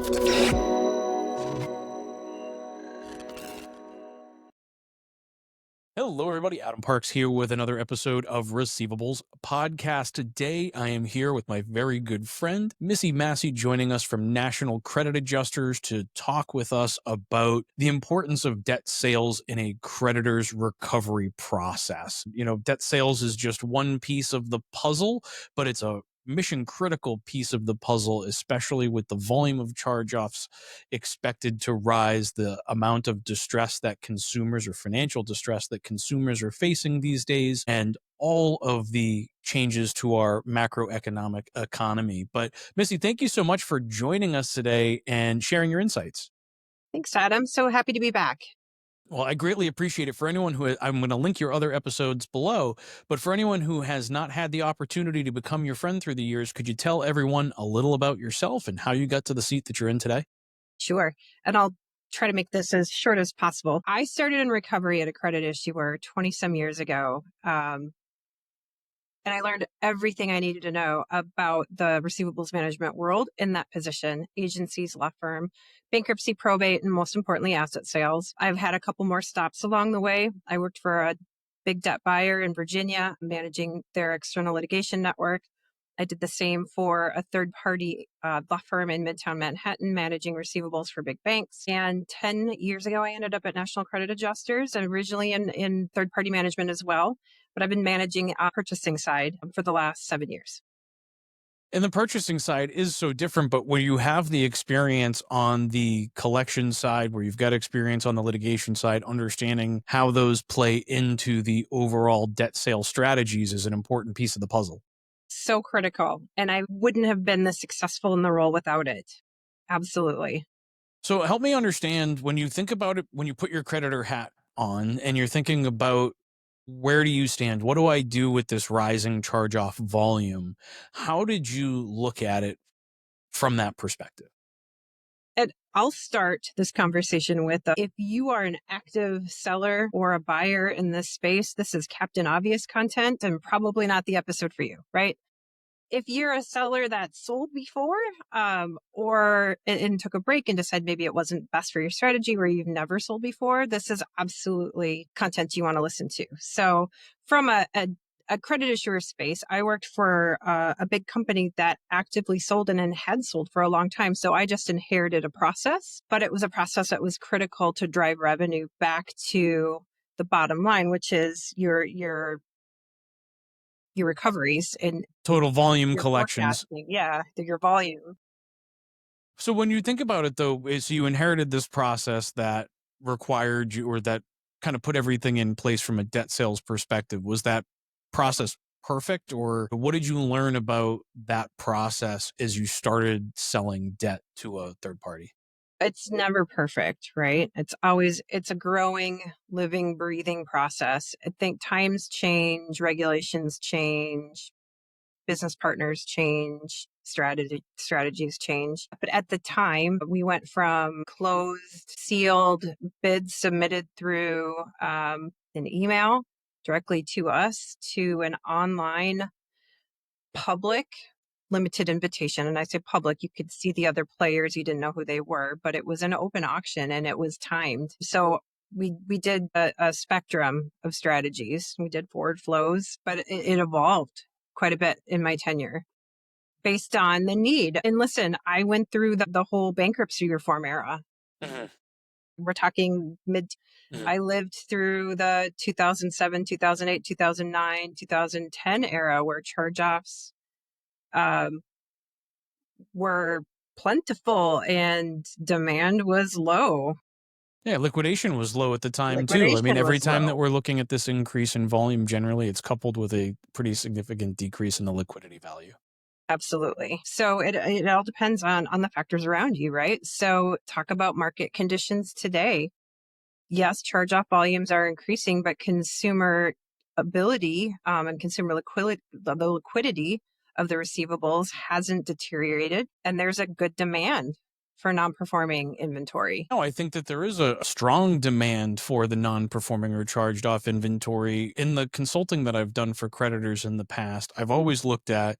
Hello, everybody. Adam Parks here with another episode of Receivables podcast. Today, I am here with my very good friend, Mellisa Massey, joining us from National Credit Adjusters to talk with us about the importance of debt sales in a creditor's recovery process. You know, debt sales is just one piece of the puzzle, but it's a mission critical piece of the puzzle, especially with the volume of charge-offs expected to rise, the amount of distress that consumers or financial distress that consumers are facing these days, and all of the changes to our macroeconomic economy. But Missy, thank you so much for joining us today and sharing your insights. Thanks, Adam. So happy to be back. Well, I greatly appreciate it. For anyone who, I'm going to link your other episodes below, but for anyone who has not had the opportunity to become your friend through the years, could you tell everyone a little about yourself and how you got to the seat that you're in today? Sure. And I'll try to make this as short as possible. I started in recovery at a credit issuer 20 some years ago. And I learned everything I needed to know about the receivables management world in that position: agencies, law firm, bankruptcy, probate, and most importantly, asset sales. I've had a couple more stops along the way. I worked for a big debt buyer in Virginia, managing their external litigation network. I did the same for a third-party law firm in Midtown Manhattan, managing receivables for big banks. And 10 years ago, I ended up at National Credit Adjusters, and originally in third-party management as well. But I've been managing purchasing side for the last 7 years. And the purchasing side is so different, but where you have the experience on the collection side, where you've got experience on the litigation side, understanding how those play into the overall debt sale strategies is an important piece of the puzzle. So critical. And I wouldn't have been this successful in the role without it. Absolutely. So help me understand, when you think about it, when you put your creditor hat on and you're thinking about where do you stand? What do I do with this rising charge-off volume? How did you look at it from that perspective? And I'll start this conversation with, if you are an active seller or a buyer in this space, this is Captain Obvious content and probably not the episode for you, right? If you're a seller that sold before and took a break and decided maybe it wasn't best for your strategy, where you've never sold before, this is absolutely content you want to listen to. So from a credit issuer space, I worked for a big company that actively sold and had sold for a long time. So I just inherited a process, but it was a process that was critical to drive revenue back to the bottom line, which is your recoveries and Total volume your collections. Yeah, your volume. So when you think about it, though, is you inherited this process that required you, or that kind of put everything in place from a debt sales perspective. Was that process perfect, or what did you learn about that process as you started selling debt to a third party? It's never perfect, right? It's a growing, living, breathing process. I think times change, regulations change, business partners change, strategies change. But at the time, we went from closed, sealed bids submitted through an email directly to us to an online public limited invitation. And I say public, you could see the other players. You didn't know who they were, but it was an open auction and it was timed. So we did a spectrum of strategies. We did forward flows, but it evolved quite a bit in my tenure based on the need. And listen, I went through the whole bankruptcy reform era. Mm-hmm. We're talking I lived through the 2007, 2008, 2009, 2010 era where charge-offs were plentiful and demand was low. Yeah, liquidation was low at the time too. I mean, every time that we're looking at this increase in volume, generally it's coupled with a pretty significant decrease in the liquidity value. Absolutely. So it all depends on the factors around you, right? So talk about market conditions today. Yes, charge-off volumes are increasing, but consumer ability and consumer the liquidity of the receivables hasn't deteriorated, and there's a good demand for non-performing inventory. No, I think that there is a strong demand for the non-performing or charged off inventory. In the consulting that I've done for creditors in the past, I've always looked at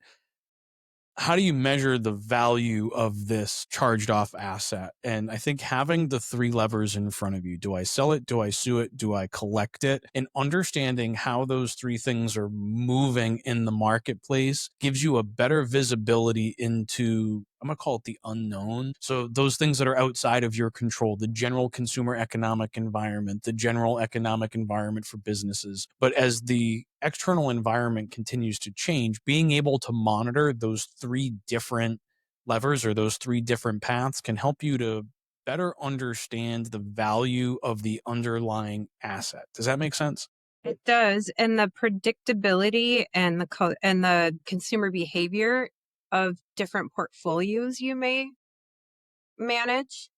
how do you measure the value of this charged off asset? And I think having the three levers in front of you, do I sell it? Do I sue it? Do I collect it? And understanding how those three things are moving in the marketplace gives you a better visibility into, I'm going to call it the unknown. So those things that are outside of your control, the general consumer economic environment, the general economic environment for businesses. But as the external environment continues to change, being able to monitor those three different levers or those three different paths can help you to better understand the value of the underlying asset. Does that make sense? It does, and the predictability and the consumer behavior of different portfolios you may manage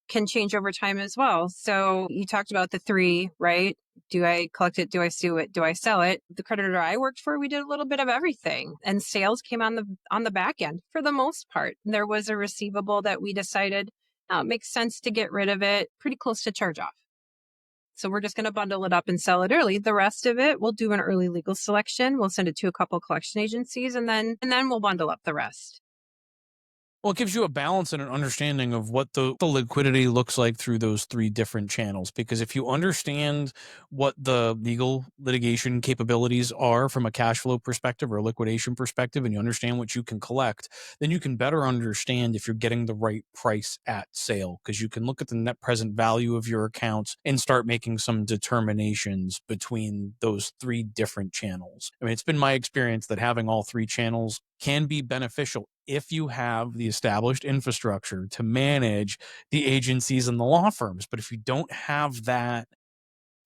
can change over time as well. So you talked about the three, right? Do I collect it? Do I sue it? Do I sell it? The creditor I worked for, we did a little bit of everything, and sales came on the back end for the most part. There was a receivable that we decided it makes sense to get rid of it pretty close to charge off. So we're just going to bundle it up and sell it early. The rest of it, we'll do an early legal selection. We'll send it to a couple collection agencies, and then we'll bundle up the rest. Well, it gives you a balance and an understanding of what the liquidity looks like through those three different channels. Because if you understand what the legal litigation capabilities are from a cash flow perspective or a liquidation perspective, and you understand what you can collect, then you can better understand if you're getting the right price at sale. Because you can look at the net present value of your accounts and start making some determinations between those three different channels. I mean, it's been my experience that having all three channels can be beneficial if you have the established infrastructure to manage the agencies and the law firms. But if you don't have that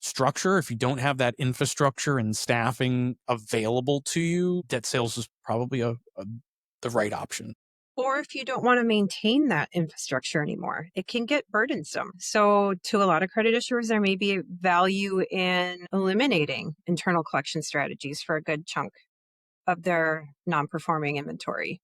structure, if you don't have that infrastructure and staffing available to you, debt sales is probably the right option. Or if you don't want to maintain that infrastructure anymore, it can get burdensome. So, to a lot of credit issuers, there may be value in eliminating internal collection strategies for a good chunk of their non performing inventory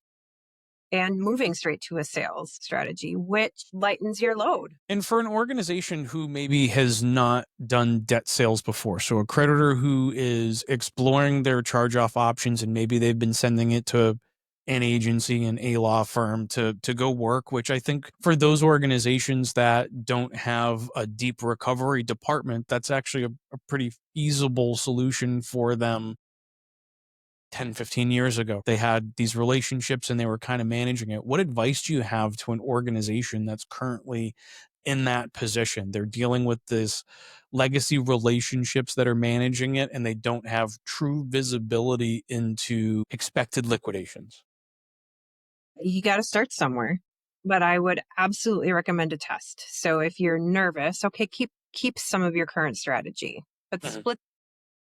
and moving straight to a sales strategy, which lightens your load. And for an organization who maybe has not done debt sales before, so a creditor who is exploring their charge off options and maybe they've been sending it to an agency and a law firm to go work, which I think for those organizations that don't have a deep recovery department, that's actually a pretty feasible solution for them. 10, 15 years ago, they had these relationships and they were kind of managing it. What advice do you have to an organization that's currently in that position? They're dealing with this legacy relationships that are managing it, and they don't have true visibility into expected liquidations. You got to start somewhere, but I would absolutely recommend a test. So if you're nervous, okay, keep some of your current strategy, but Mhm.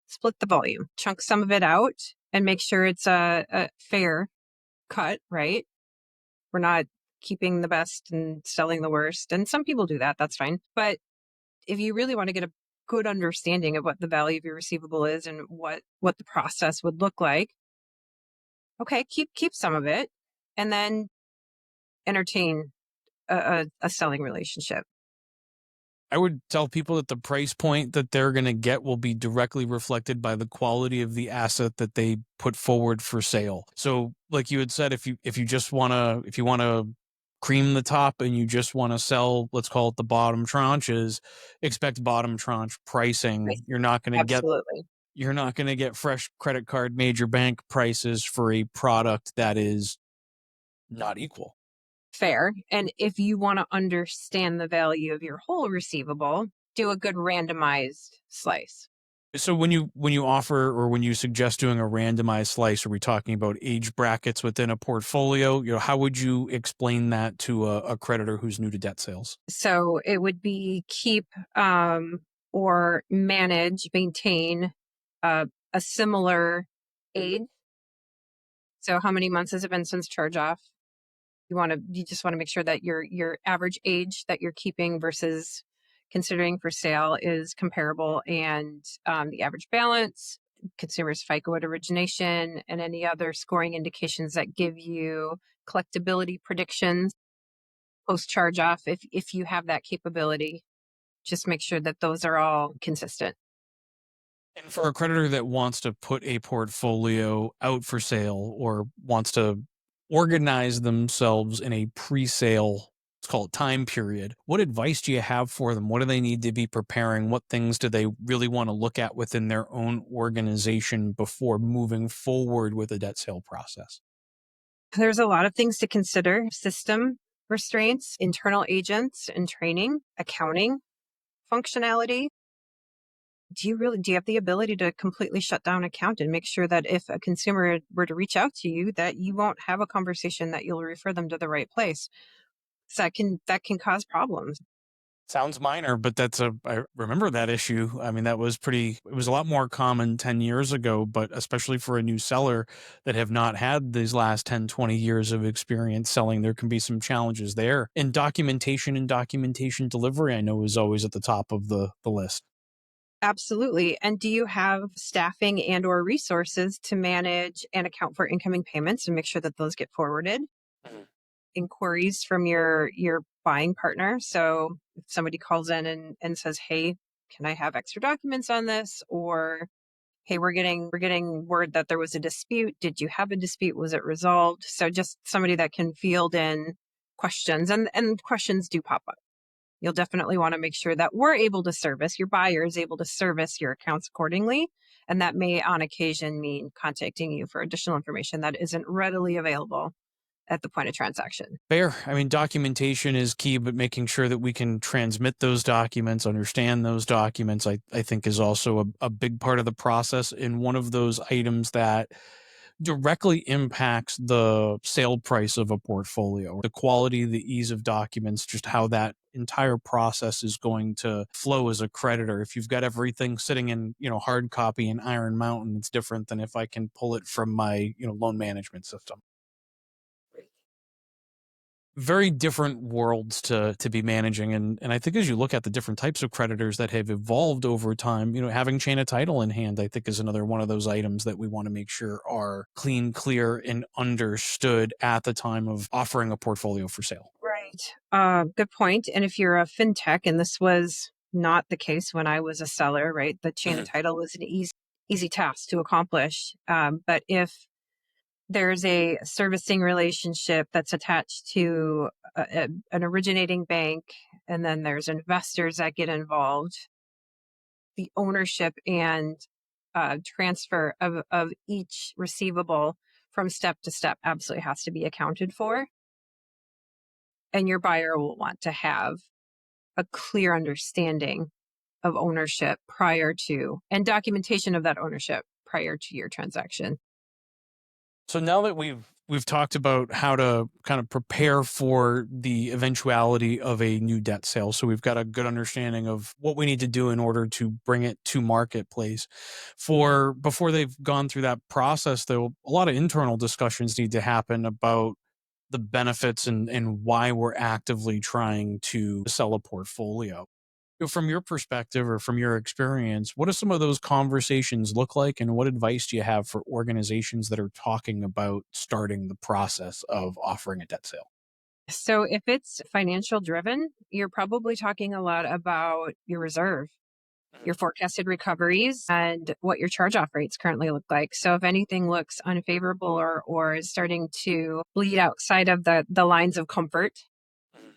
split the volume, chunk some of it out, and make sure it's a fair cut, right? We're not keeping the best and selling the worst. And some people do that. That's fine. But if you really want to get a good understanding of what the value of your receivable is and what the process would look like, okay, keep some of it and then entertain a selling relationship. I would tell people that the price point that they're going to get will be directly reflected by the quality of the asset that they put forward for sale. So, like you had said, if you just want to if you want to cream the top and you just want to sell, let's call it the bottom tranches, expect bottom tranche Right. pricing. Absolutely. You're not going to get fresh credit card major bank prices for a product that is not equal. Fair. And if you want to understand the value of your whole receivable, do a good randomized slice. So when you offer or when you suggest doing a randomized slice, are we talking about age brackets within a portfolio? How would you explain that to a creditor who's new to debt sales? So it would be keep or manage, maintain a similar age. So how many months has it been since charge off? You just want to make sure that your average age that you're keeping versus considering for sale is comparable, and the average balance, consumers FICO at origination, and any other scoring indications that give you collectability predictions post charge off. If you have that capability, just make sure that those are all consistent. And for a creditor that wants to put a portfolio out for sale or wants to organize themselves in a pre-sale, let's call it time period, what advice do you have for them? What do they need to be preparing? What things do they really want to look at within their own organization before moving forward with a debt sale process? There's a lot of things to consider: system restraints, internal agents and training, accounting functionality. Do you have the ability to completely shut down an account and make sure that if a consumer were to reach out to you, that you won't have a conversation, that you'll refer them to the right place? So that can cause problems. Sounds minor, but I remember that issue. I mean, it was a lot more common 10 years ago, but especially for a new seller that have not had these last 10, 20 years of experience selling, there can be some challenges there. And documentation delivery, I know, is always at the top of the list. Absolutely. And do you have staffing and or resources to manage and account for incoming payments and make sure that those get forwarded? Mhm. Inquiries from your buying partner. So if somebody calls in and says, "Hey, can I have extra documents on this?" Or, "Hey, we're getting word that there was a dispute. Did you have a dispute? Was it resolved?" So just somebody that can field in questions, and questions do pop up. You'll definitely want to make sure that your buyer is able to service your accounts accordingly. And that may on occasion mean contacting you for additional information that isn't readily available at the point of transaction. Fair. I mean, documentation is key, but making sure that we can transmit those documents, understand those documents, I think is also a big part of the process. And one of those items that directly impacts the sale price of a portfolio, the quality, the ease of documents, just how that entire process is going to flow as a creditor. If you've got everything sitting in, hard copy in Iron Mountain, it's different than if I can pull it from my, loan management system. Very different worlds to be managing, and I think as you look at the different types of creditors that have evolved over time, having chain of title in hand, I think, is another one of those items that we want to make sure are clean, clear, and understood at the time of offering a portfolio for sale. Right. Good point. And if you're a fintech, and this was not the case when I was a seller, right? The chain of Mhm. title was an easy task to accomplish. But if there's a servicing relationship that's attached to an originating bank, and then there's investors that get involved, the ownership and transfer of each receivable from step to step absolutely has to be accounted for. And your buyer will want to have a clear understanding of ownership prior to, and documentation of that ownership prior to your transaction. So now that we've talked about how to kind of prepare for the eventuality of a new debt sale, so we've got a good understanding of what we need to do in order to bring it to marketplace. For before they've gone through that process, though, a lot of internal discussions need to happen about the benefits and why we're actively trying to sell a portfolio. From your perspective or from your experience, what do some of those conversations look like, and what advice do you have for organizations that are talking about starting the process of offering a debt sale? So if it's financial driven, you're probably talking a lot about your reserve, your Mhm. forecasted recoveries, and what your charge off rates currently look like. So if anything looks unfavorable or is starting to bleed outside of the lines of comfort, Mhm.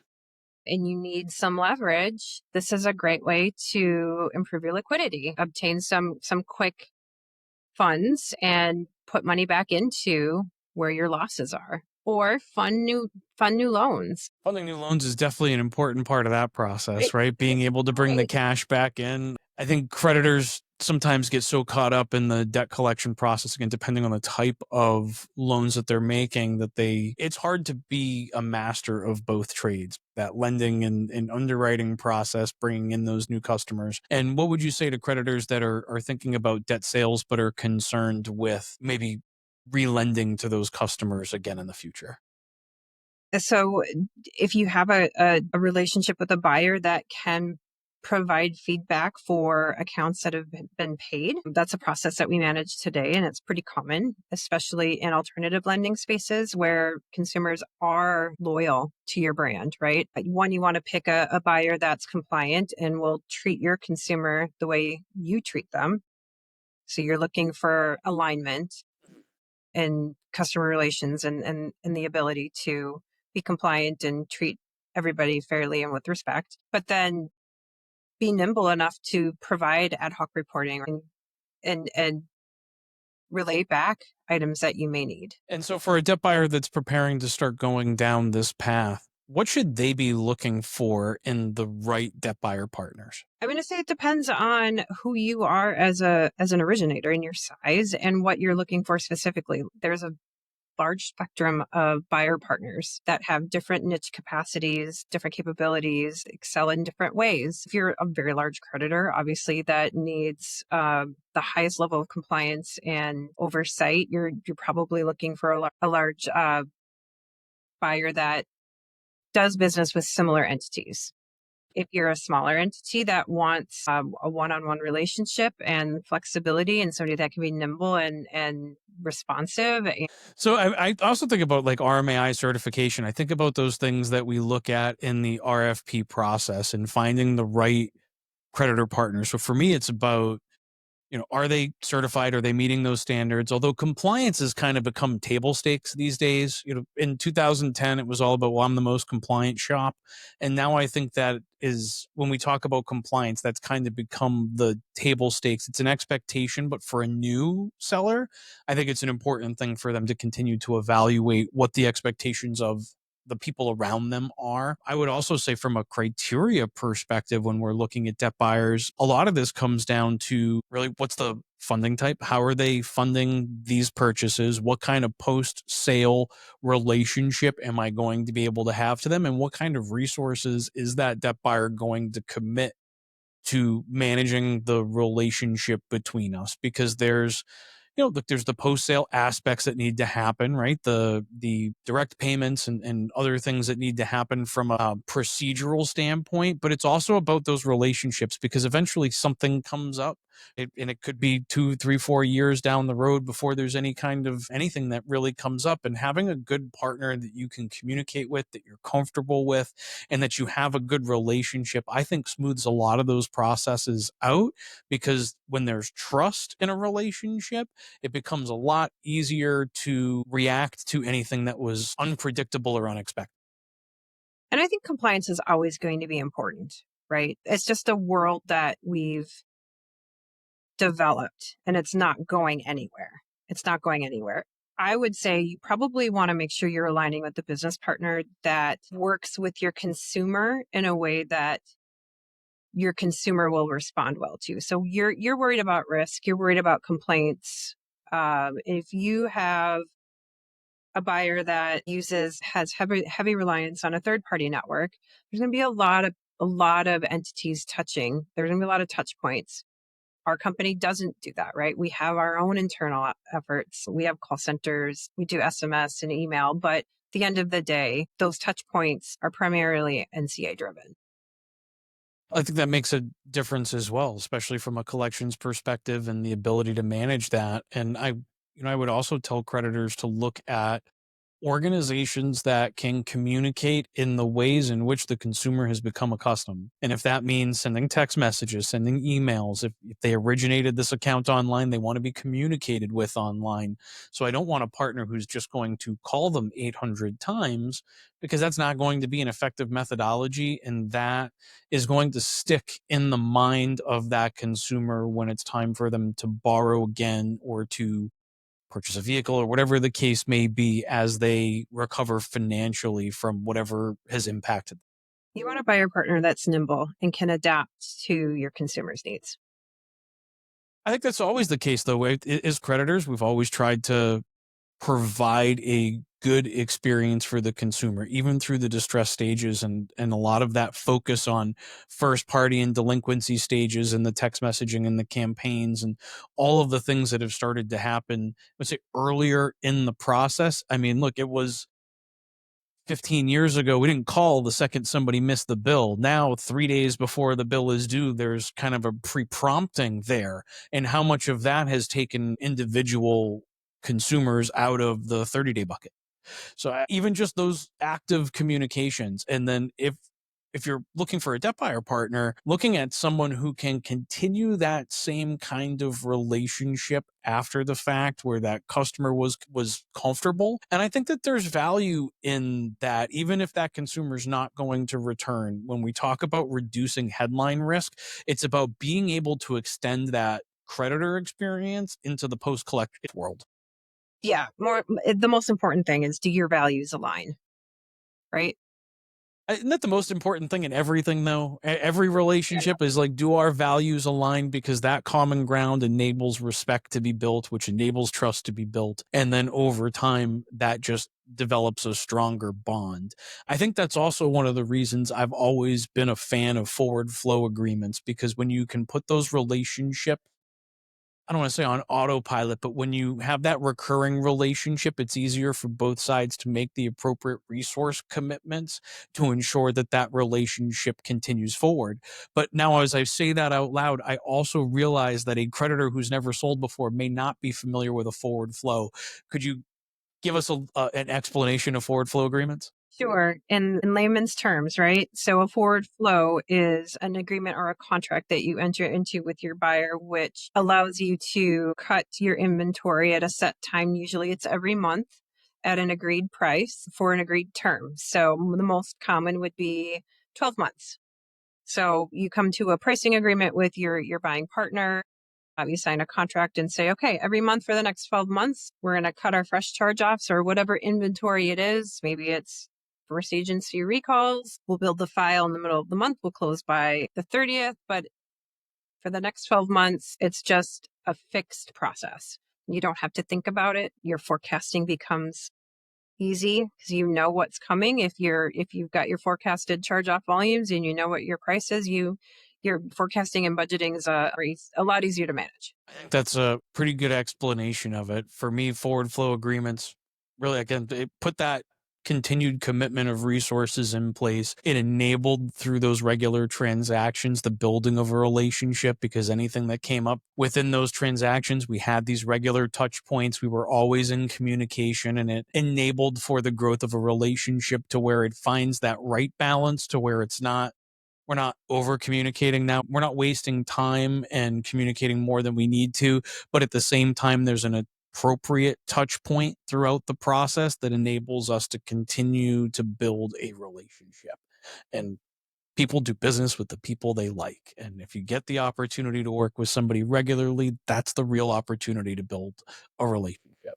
and you need some leverage, this is a great way to improve your liquidity, obtain some quick funds and put money back into where your losses are, or fund new loans. Funding new loans is definitely an important part of that Right. process, right? Being able to bring the Right. cash back in. I think creditors sometimes get so caught up in the debt collection process, again, depending on the type of loans that they're making, that it's hard to be a master of both trades, that lending and underwriting process, bringing in those new customers. And what would you say to creditors that are thinking about debt sales, but are concerned with maybe relending to those customers again in the future? So if you have a relationship with a buyer that can provide feedback for accounts that have been paid, that's a process that we manage today. And it's pretty common, especially in alternative lending spaces where consumers are loyal to your brand, right? One, you want to pick a buyer that's compliant and will treat your consumer the way you treat them. So you're looking for alignment. and customer relations and the ability to be compliant and treat everybody fairly and with respect, but then be nimble enough to provide ad hoc reporting and relay back items that you may need. And so for a debt buyer that's preparing to start going down this path, what should they be looking for in the right debt buyer partners? I'm going to say it depends on who you are as an originator and your size and what you're looking for specifically. There's a large spectrum of buyer partners that have different niche capacities, different capabilities, excel in different ways. If you're a very large creditor, obviously that needs the highest level of compliance and oversight. You're probably looking for a large buyer that does business with similar entities. If you're a smaller entity that wants a one-on-one relationship and flexibility and somebody that can be nimble and responsive. So I also think about like RMAI certification. I think about those things that we look at in the RFP process and finding the right creditor partner. So for me, it's about, are they certified? Are they meeting those standards? Although compliance has kind of become table stakes these days. In 2010, it was all about, well, I'm the most compliant shop. And now I think that is when we talk about compliance, that's kind of become the table stakes. It's an expectation, but for a new seller, I think it's an important thing for them to continue to evaluate what the expectations of the people around them are. I would also say from a criteria perspective, when we're looking at debt buyers, a lot of this comes down to really what's the funding type? How are they funding these purchases? What kind of post sale relationship am I going to be able to have to them? And what kind of resources is that debt buyer going to commit to managing the relationship between us? Because look, there's the post sale aspects that need to happen, right? The direct payments and other things that need to happen from a procedural standpoint, but it's also about those relationships because eventually something comes up, and it could be 2, 3, 4 years down the road before there's any kind of anything that really comes up. And having a good partner that you can communicate with, that you're comfortable with, and that you have a good relationship, I think smooths a lot of those processes out, because when there's trust in a relationship, it becomes a lot easier to react to anything that was unpredictable or unexpected. And I think compliance is always going to be important, right? It's just a world that we've developed and it's not going anywhere. It's not going anywhere. I would say you probably want to make sure you're aligning with the business partner that works with your consumer in a way that your consumer will respond well to. So you're worried about risk, you're worried about complaints. If you have a buyer that has heavy reliance on a third party network, there's going to be a lot of entities touching. There's going to be a lot of touch points. Our company doesn't do that, right? We have our own internal efforts. We have call centers, we do SMS and email, but at the end of the day, those touch points are primarily NCA driven. I think that makes a difference as well, especially from a collections perspective and the ability to manage that. And I would also tell creditors to look at organizations that can communicate in the ways in which the consumer has become accustomed. And if that means sending text messages, sending emails, if they originated this account online, they want to be communicated with online. So I don't want a partner who's just going to call them 800 times, because that's not going to be an effective methodology. And that is going to stick in the mind of that consumer when it's time for them to borrow again or to purchase a vehicle or whatever the case may be as they recover financially from whatever has impacted them. You want a buyer partner that's nimble and can adapt to your consumers' needs. I think that's always the case, though. As creditors, we've always tried to provide a good experience for the consumer, even through the distress stages, and a lot of that focus on first party and delinquency stages and the text messaging and the campaigns and all of the things that have started to happen, let's say earlier in the process. I mean, look, it was 15 years ago, we didn't call the second somebody missed the bill. Now, 3 days before the bill is due, there's kind of a pre-prompting there. And how much of that has taken individual consumers out of the 30-day bucket? So even just those active communications. And then if if you're looking for a debt buyer partner, looking at someone who can continue that same kind of relationship after the fact where that customer was comfortable. And I think that there's value in that, even if that consumer's not going to return. When we talk about reducing headline risk, it's about being able to extend that creditor experience into the post collection world. Yeah, the most important thing is, do your values align, right? Isn't that the most important thing in everything, though? Every Yeah. relationship is like, do our values align? Because that common ground enables respect to be built, which enables trust to be built. And then over time, that just develops a stronger bond. I think that's also one of the reasons I've always been a fan of forward flow agreements, because when you can put those relationships, I don't want to say on autopilot, but when you have that recurring relationship, it's easier for both sides to make the appropriate resource commitments to ensure that that relationship continues forward. But now, as I say that out loud, I also realize that a creditor who's never sold before may not be familiar with a forward flow. Could you give us an explanation of forward flow agreements? Sure. In layman's terms, right? So a forward flow is an agreement or a contract that you enter into with your buyer, which allows you to cut your inventory at a set time. Usually it's every month at an agreed price for an agreed term. So the most common would be 12 months. So you come to a pricing agreement with your buying partner. You sign a contract and say, okay, every month for the next 12 months, we're going to cut our fresh charge offs or whatever inventory it is. Maybe it's first agency recalls. We'll build the file in the middle of the month. We'll close by the 30th. But for the next 12 months, it's just a fixed process. You don't have to think about it. Your forecasting becomes easy because you know what's coming. If you've got your forecasted charge off volumes and you know what your price is, your forecasting and budgeting is a lot easier to manage. I think that's a pretty good explanation of it. For me, forward flow agreements really, again, it put that continued commitment of resources in place. It enabled through those regular transactions the building of a relationship, because anything that came up within those transactions, we had these regular touch points. We were always in communication, and it enabled for the growth of a relationship to where it finds that right balance, to where we're not over communicating now. We're not wasting time and communicating more than we need to. But at the same time, there's an appropriate touch point throughout the process that enables us to continue to build a relationship. And people do business with the people they like. And if you get the opportunity to work with somebody regularly, that's the real opportunity to build a relationship.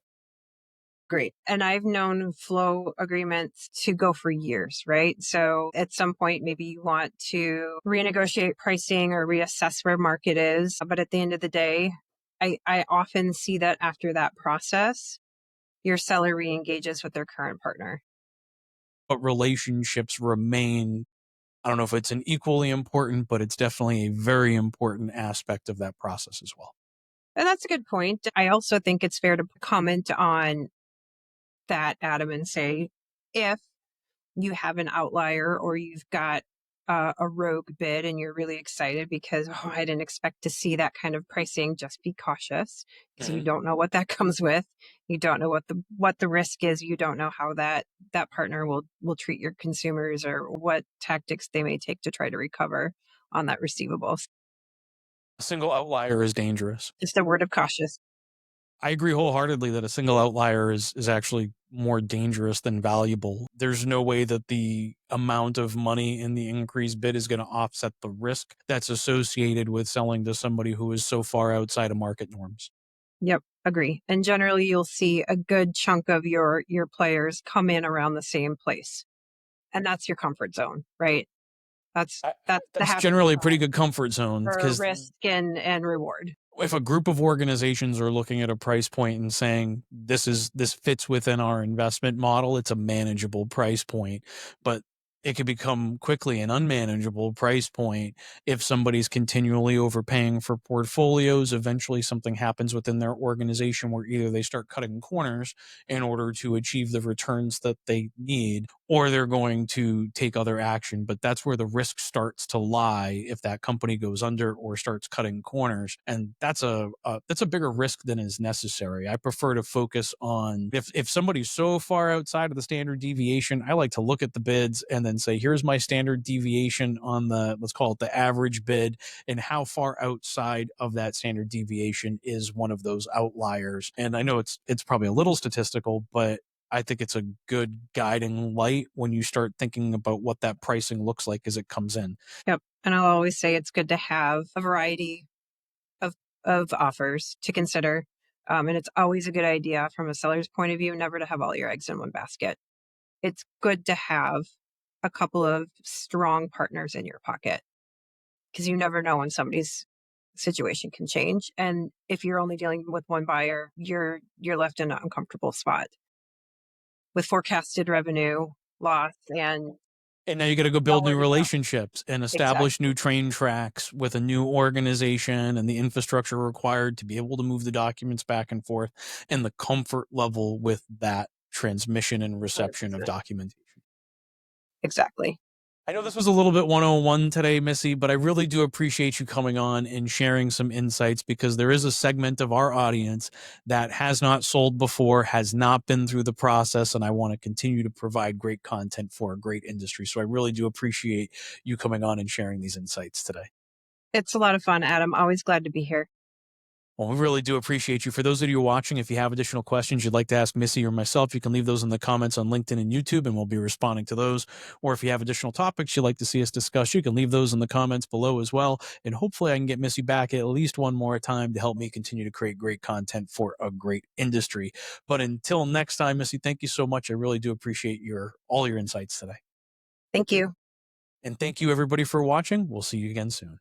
Great. And I've known flow agreements to go for years, right? So at some point, maybe you want to renegotiate pricing or reassess where market is. But at the end of the day, I often see that after that process, your seller re-engages with their current partner. But relationships remain, I don't know if it's an equally important, but it's definitely a very important aspect of that process as well. And that's a good point. I also think it's fair to comment on that, Adam, and say, if you have an outlier or you've got a rogue bid and you're really excited because, oh, I didn't expect to see that kind of pricing, just be cautious because you Mhm. don't know what that comes with. You don't know what the risk is. You don't know how that partner will treat your consumers or what tactics they may take to try to recover on that receivable. A single outlier is dangerous. Just a word of caution. I agree wholeheartedly that a single outlier is actually more dangerous than valuable. There's no way that the amount of money in the increased bid is going to offset the risk that's associated with selling to somebody who is so far outside of market norms. Yep, agree. And generally you'll see a good chunk of your players come in around the same place. And that's your comfort zone, right? That's I, that's the that's happy generally a pretty good comfort zone, for because risk and reward. if a group of organizations are looking at a price point and saying this fits within our investment model, it's a manageable price point. But it could become quickly an unmanageable price point if somebody's continually overpaying for portfolios. Eventually something happens within their organization where either they start cutting corners in order to achieve the returns that they need, or they're going to take other action. But that's where the risk starts to lie if that company goes under or starts cutting corners, and that's a bigger risk than is necessary. I prefer to focus on if somebody's so far outside of the standard deviation, I like to look at the bids and then say, here's my standard deviation on the, let's call it the average bid, and how far outside of that standard deviation is one of those outliers. And I know it's probably a little statistical, but I think it's a good guiding light when you start thinking about what that pricing looks like as it comes in. Yep. And I'll always say it's good to have a variety of offers to consider. And it's always a good idea from a seller's point of view, never to have all your eggs in one basket. It's good to have a couple of strong partners in your pocket because you never know when somebody's situation can change. And if you're only dealing with one buyer, you're left in an uncomfortable spot with forecasted revenue loss And now you got to go build nowhere new to go. relationships and establish Exactly. new train tracks with a new organization and the infrastructure required to be able to move the documents back and forth, and the comfort level with that transmission and reception of 100%. documentation. Exactly. I know this was a little bit 101 today, Missy, but I really do appreciate you coming on and sharing some insights, because there is a segment of our audience that has not sold before, has not been through the process, and I want to continue to provide great content for a great industry. So I really do appreciate you coming on and sharing these insights today. It's a lot of fun, Adam. Always glad to be here. Well, we really do appreciate you. For those of you watching, if you have additional questions you'd like to ask Missy or myself, you can leave those in the comments on LinkedIn and YouTube, and we'll be responding to those. Or if you have additional topics you'd like to see us discuss, you can leave those in the comments below as well. And hopefully I can get Missy back at least one more time to help me continue to create great content for a great industry. But until next time, Missy, thank you so much. I really do appreciate all your insights today. Thank you. And thank you everybody for watching. We'll see you again soon.